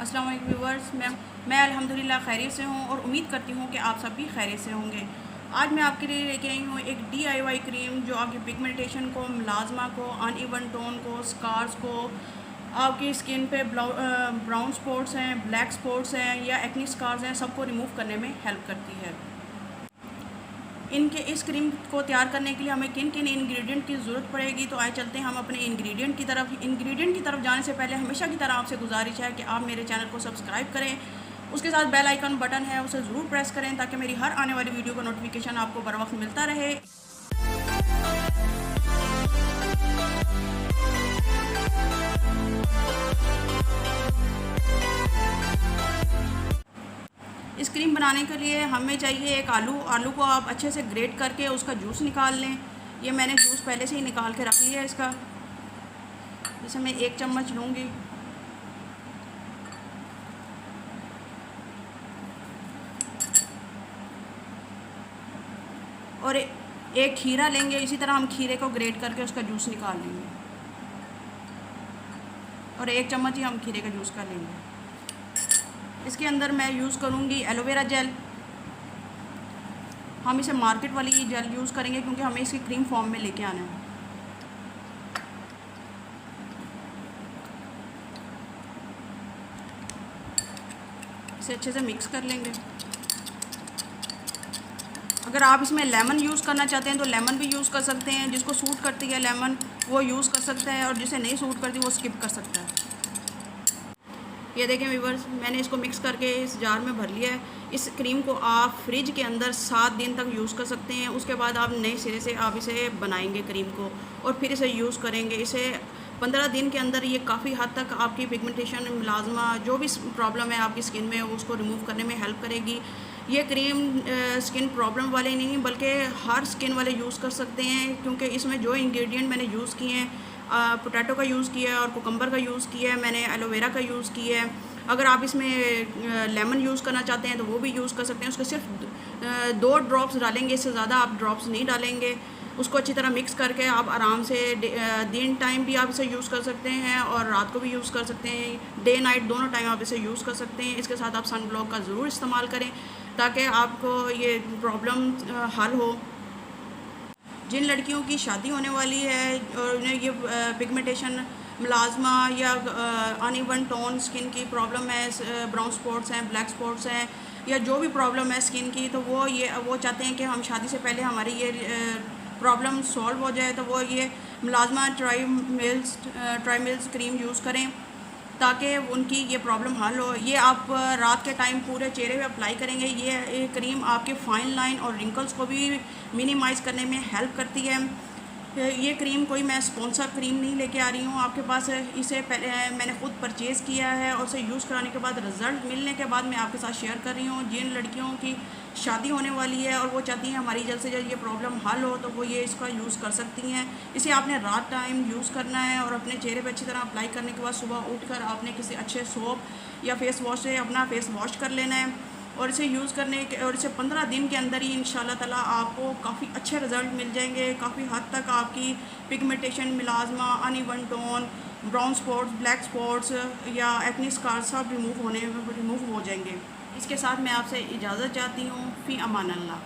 अस्सलाम वालेकुम व्यूअर्स, मैं अल्हम्दुलिल्लाह खैरियत से हूँ और उम्मीद करती हूँ कि आप सब भी खैरियत से होंगे। आज मैं आपके लिए लेके आई हूँ एक DIY क्रीम जो आपकी पिगमेंटेशन को, मुलाजमा को, अनइवन टोन को, स्कार्स को, आपकी स्किन पे ब्राउन स्पॉट्स हैं, ब्लैक स्पॉट्स हैं या एक्नी स्कार्स हैं, सबको रिमूव करने में हेल्प करती है। इनके इस क्रीम को तैयार करने के लिए हमें किन किन इंग्रेडिएंट की ज़रूरत पड़ेगी, तो आए चलते हैं हम अपने इंग्रेडिएंट की तरफ जाने से पहले हमेशा की तरह आपसे गुजारिश है कि आप मेरे चैनल को सब्सक्राइब करें। उसके साथ बेल आइकन बटन है, उसे ज़रूर प्रेस करें ताकि मेरी हर आने वाली वीडियो का नोटिफिकेशन आपको बर वक्त मिलता रहे। इस क्रीम बनाने के लिए हमें चाहिए एक आलू को आप अच्छे से ग्रेट करके उसका जूस निकाल लें। ये मैंने जूस पहले से ही निकाल के रख लिया है इसका। जैसे मैं 1 चम्मच लूँगी और एक खीरा लेंगे। इसी तरह हम खीरे को ग्रेट करके उसका जूस निकाल लेंगे और 1 चम्मच ही हम खीरे का जूस का लेंगे। इसके अंदर मैं यूज़ करूँगी एलोवेरा जेल। हम इसे मार्केट वाली जेल यूज़ करेंगे क्योंकि हमें इसकी क्रीम फॉर्म में लेके आना है। इसे अच्छे से मिक्स कर लेंगे। अगर आप इसमें लेमन यूज़ करना चाहते हैं तो लेमन भी यूज़ कर सकते हैं। जिसको सूट करती है लेमन वो यूज़ कर सकता है और जिसे नहीं सूट करती वो स्किप कर सकता है। ये देखें व्यूअर्स, मैंने इसको मिक्स करके इस जार में भर लिया है। इस क्रीम को आप फ्रिज के अंदर 7 दिन तक यूज़ कर सकते हैं। उसके बाद आप नए सिरे से आप इसे बनाएंगे क्रीम को और फिर इसे यूज़ करेंगे। इसे 15 दिन के अंदर ये काफ़ी हद तक आपकी पिगमेंटेशन, मुलाजमा, जो भी प्रॉब्लम है आपकी स्किन में उसको रिमूव करने में हेल्प करेगी। ये क्रीम स्किन प्रॉब्लम वाले नहीं बल्कि हर स्किन वाले यूज़ कर सकते हैं क्योंकि इसमें जो इंग्रेडिएंट मैंने यूज़ किए हैं, पोटैटो का यूज़ किया है और कुकम्बर का यूज़ किया है, मैंने एलोवेरा का यूज़ किया है। अगर आप इसमें लेमन यूज़ करना चाहते हैं तो वो भी यूज़ कर सकते हैं। उसके सिर्फ 2 ड्रॉप्स डालेंगे, इससे ज़्यादा आप ड्रॉप्स नहीं डालेंगे। उसको अच्छी तरह मिक्स करके आप आराम से दिन टाइम भी आप इसे यूज़ कर सकते हैं और रात को भी यूज़ कर सकते हैं। डे नाइट दोनों टाइम आप इसे यूज़ कर सकते हैं। इसके साथ आप सन ब्लॉक का ज़रूर इस्तेमाल करें ताकि आपको ये प्रॉब्लम हल हो। जिन लड़कियों की शादी होने वाली है और उन्हें ये पिगमेंटेशन, मुलाजमा या अनइवन टोन स्किन की प्रॉब्लम है, ब्राउन स्पॉट्स हैं, ब्लैक स्पॉट्स हैं या जो भी प्रॉब्लम है स्किन की, तो वो चाहते हैं कि हम शादी से पहले हमारी ये प्रॉब्लम सॉल्व हो जाए, तो वो ये मुलाजमा ट्राइमिल्स क्रीम यूज़ करें ताकि उनकी ये प्रॉब्लम हल हो। ये आप रात के टाइम पूरे चेहरे पे अप्लाई करेंगे। ये क्रीम आपके फाइन लाइन और रिंकल्स को भी मिनिमाइज़ करने में हेल्प करती है। ये क्रीम कोई मैं स्पॉन्सर क्रीम नहीं लेके आ रही हूँ आपके पास। इसे पहले मैंने ख़ुद परचेज़ किया है और उसे यूज़ कराने के बाद रिज़ल्ट मिलने के बाद मैं आपके साथ शेयर कर रही हूँ। जिन लड़कियों की शादी होने वाली है और वो चाहती हैं हमारी जल्द से जल्द ये प्रॉब्लम हल हो, तो वो ये इसका यूज़ कर सकती हैं। इसे आपने रात टाइम यूज़ करना है और अपने चेहरे पर अच्छी तरह अप्लाई करने के बाद सुबह उठकर आपने किसी अच्छे सोप या फेस वॉश से अपना फेस वॉश कर लेना है और इसे यूज़ करने के और इसे 15 दिन के अंदर ही इंशाल्लाह ताला आपको काफ़ी अच्छे रिज़ल्ट मिल जाएंगे। काफ़ी हद तक आपकी pigmentation, melasma, uneven tone, brown spots, black spots या एक्नी स्कार सब रिमूव हो जाएंगे। इसके साथ मैं आपसे इजाज़त चाहती हूँ। फ़ी अमान अल्लाह।